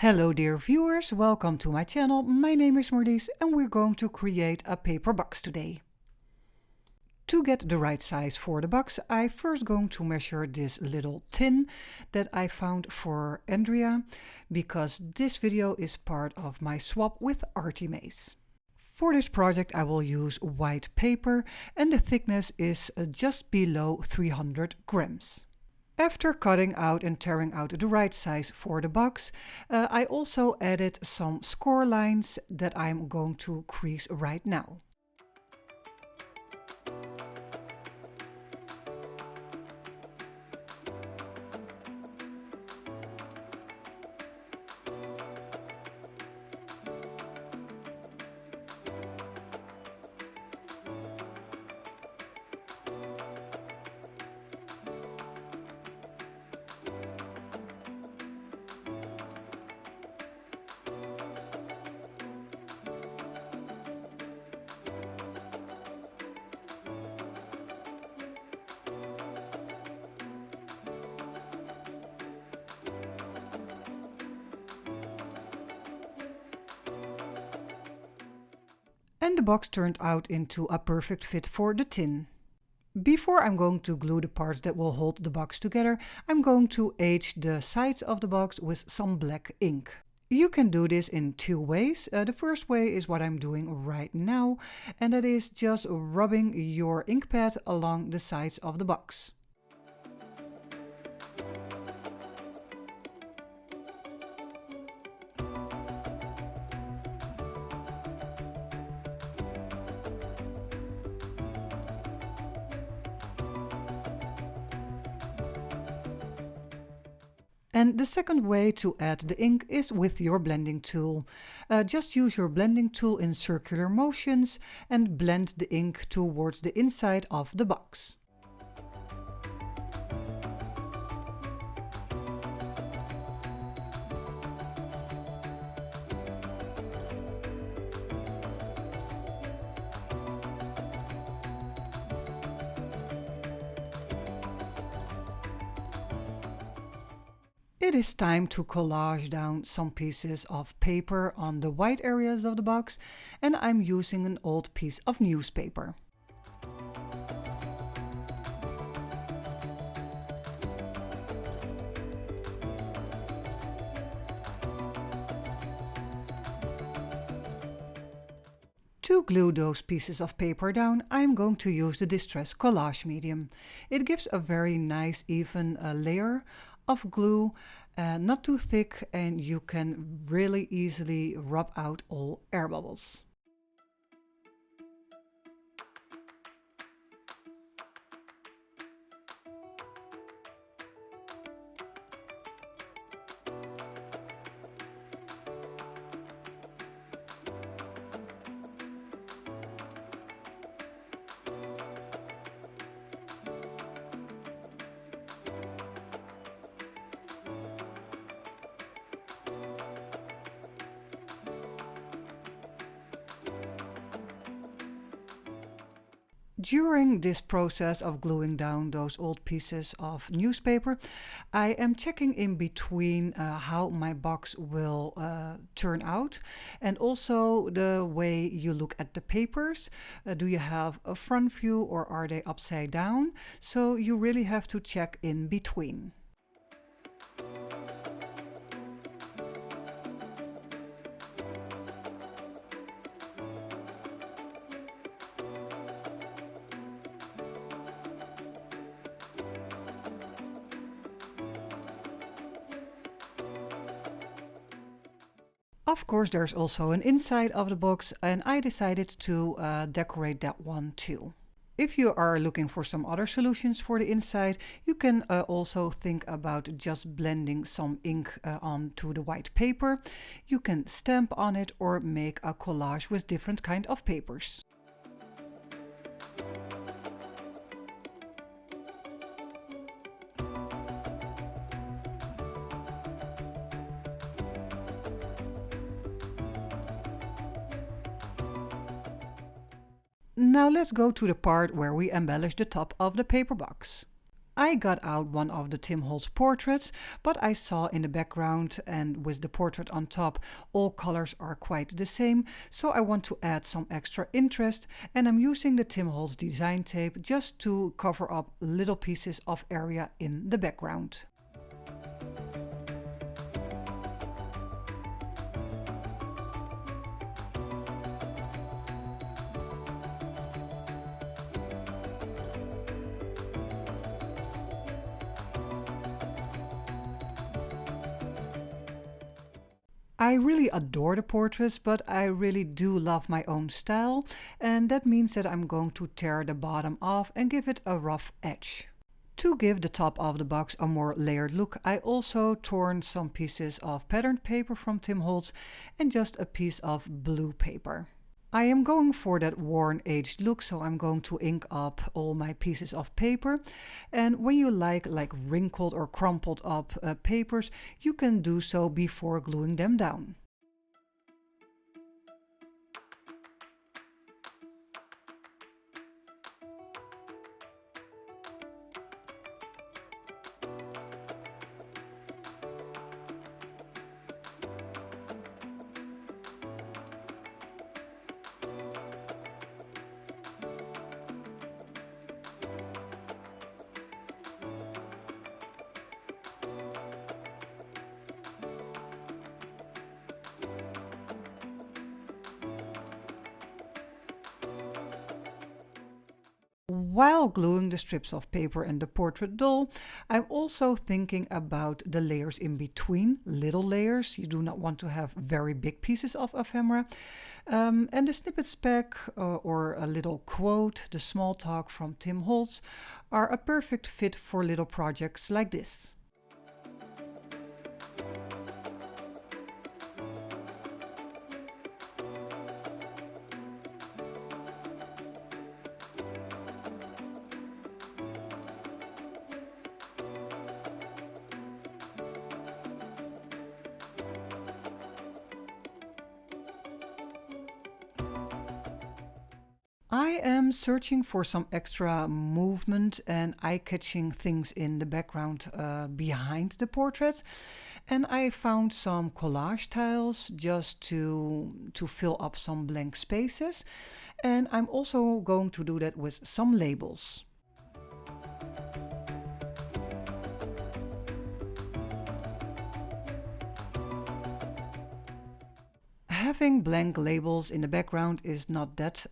Hello dear viewers, welcome to my channel. My name is Marlies and we're going to create a paper box today. To get the right size for the box, I first going to measure this little tin that I found for Andrea, because this video is part of my swap with Artymaze. For this project I will use white paper and the thickness is just below 300 grams. After cutting out and tearing out the right size for the box, I also added some score lines that I'm going to crease right now. And the box turned out into a perfect fit for the tin. Before I'm going to glue the parts that will hold the box together, I'm going to age the sides of the box with some black ink. You can do this in two ways. The first way is what I'm doing right now, and that is just rubbing your ink pad along the sides of the box. And the second way to add the ink is with your blending tool. Just use your blending tool in circular motions and blend the ink towards the inside of the box. It is time to collage down some pieces of paper on the white areas of the box, and I'm using an old piece of newspaper. To glue those pieces of paper down, I'm going to use the Distress Collage medium. It gives a very nice even layer of glue, not too thick, and you can really easily rub out all air bubbles. During this process of gluing down those old pieces of newspaper, I am checking in between how my box will turn out, and also the way you look at the papers. Do you have a front view or are they upside down? So you really have to check in between. Of course, there's also an inside of the box, and I decided to decorate that one too. If you are looking for some other solutions for the inside, you can also think about just blending some ink onto the white paper. You can stamp on it or make a collage with different kind of papers. Now let's go to the part where we embellish the top of the paper box. I got out one of the Tim Holtz portraits, but I saw in the background and with the portrait on top, all colors are quite the same, so I want to add some extra interest, and I'm using the Tim Holtz design tape just to cover up little pieces of area in the background. I really adore the portraits, but I really do love my own style, and that means that I'm going to tear the bottom off and give it a rough edge. To give the top of the box a more layered look, I also torn some pieces of patterned paper from Tim Holtz and just a piece of blue paper. I am going for that worn aged look, so I'm going to ink up all my pieces of paper. And when you like wrinkled or crumpled up papers, you can do so before gluing them down. While gluing the strips of paper and the portrait doll, I'm also thinking about the layers in between, little layers. You do not want to have very big pieces of ephemera. And the snippets pack or a little quote, the small talk from Tim Holtz, are a perfect fit for little projects like this. I am searching for some extra movement and eye-catching things in the background behind the portrait, and I found some collage tiles just to fill up some blank spaces, and I'm also going to do that with some labels. Having blank labels in the background is not that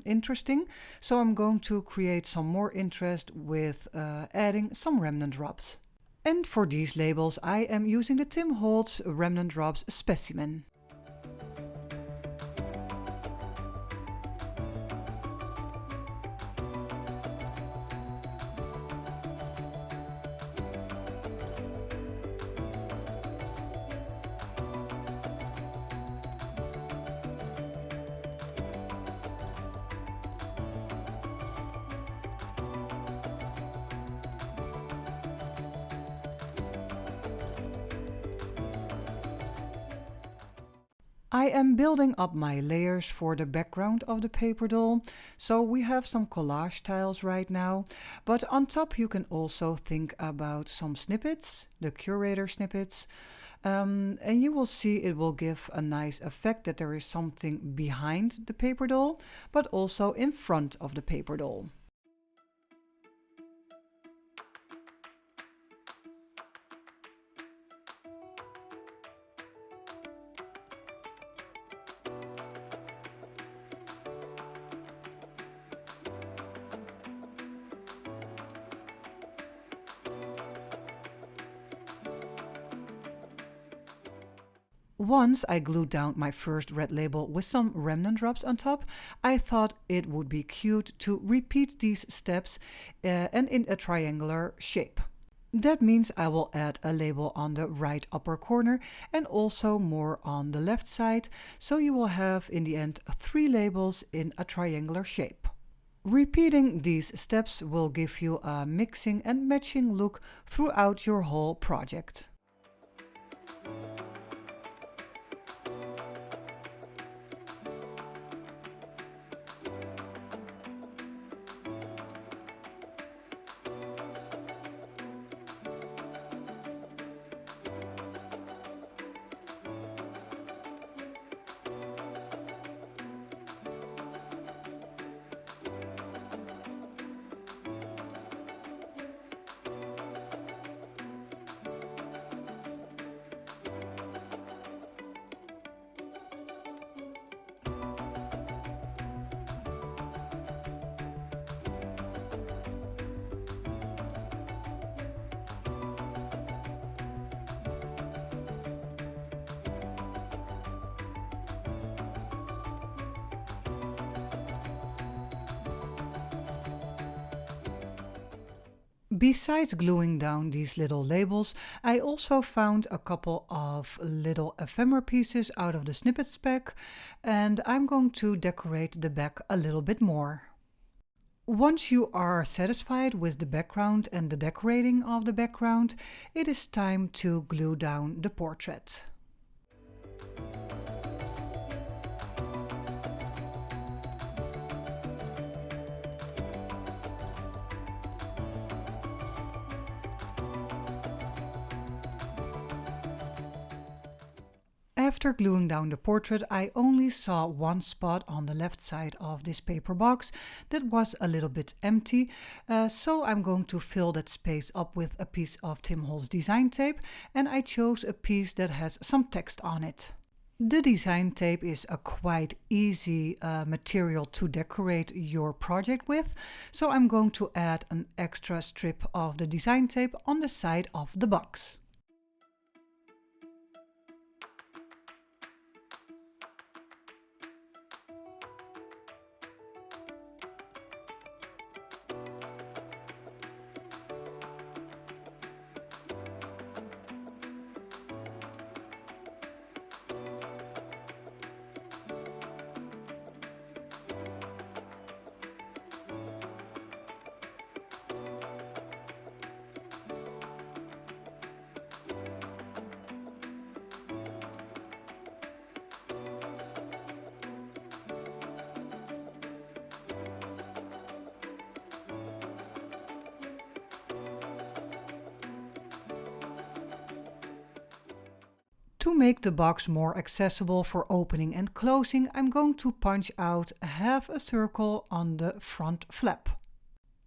interesting, so I'm going to create some more interest with adding some Remnant Rubs. And for these labels I am using the Tim Holtz Remnant Rubs Specimen. I am building up my layers for the background of the paper doll, so we have some collage tiles right now, but on top you can also think about some snippets, the Curator snippets, and you will see it will give a nice effect that there is something behind the paper doll, but also in front of the paper doll. Once I glued down my first red label with some Remnant Rubs on top, I thought it would be cute to repeat these steps and in a triangular shape. That means I will add a label on the right upper corner and also more on the left side, so you will have in the end 3 labels in a triangular shape. Repeating these steps will give you a mixing and matching look throughout your whole project. Besides gluing down these little labels, I also found a couple of little ephemera pieces out of the Snippets pack, and I'm going to decorate the back a little bit more. Once you are satisfied with the background and the decorating of the background, it is time to glue down the portrait. After gluing down the portrait, I only saw one spot on the left side of this paper box that was a little bit empty, so I'm going to fill that space up with a piece of Tim Holtz design tape, and I chose a piece that has some text on it. The design tape is a quite easy material to decorate your project with, so I'm going to add an extra strip of the design tape on the side of the box. To make the box more accessible for opening and closing, I'm going to punch out half a circle on the front flap.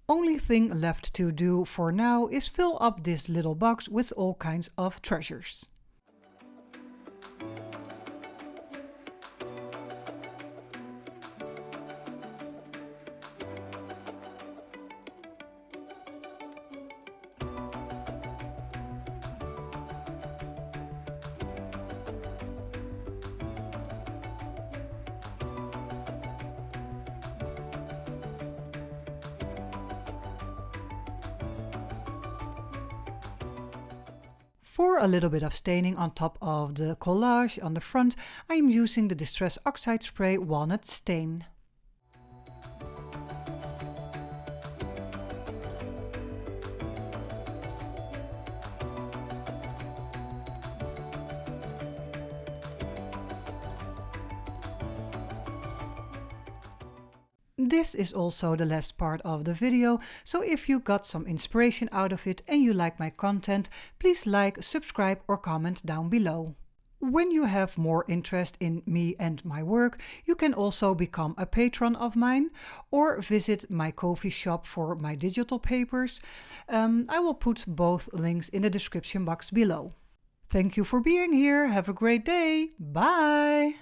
Only thing left to do for now is fill up this little box with all kinds of treasures. For a little bit of staining on top of the collage on the front, I am using the Distress Oxide Spray Walnut Stain. This is also the last part of the video, so if you got some inspiration out of it and you like my content, please like, subscribe or comment down below. When you have more interest in me and my work, you can also become a patron of mine or visit my Ko-fi shop for my digital papers. I will put both links in the description box below. Thank you for being here. Have a great day. Bye!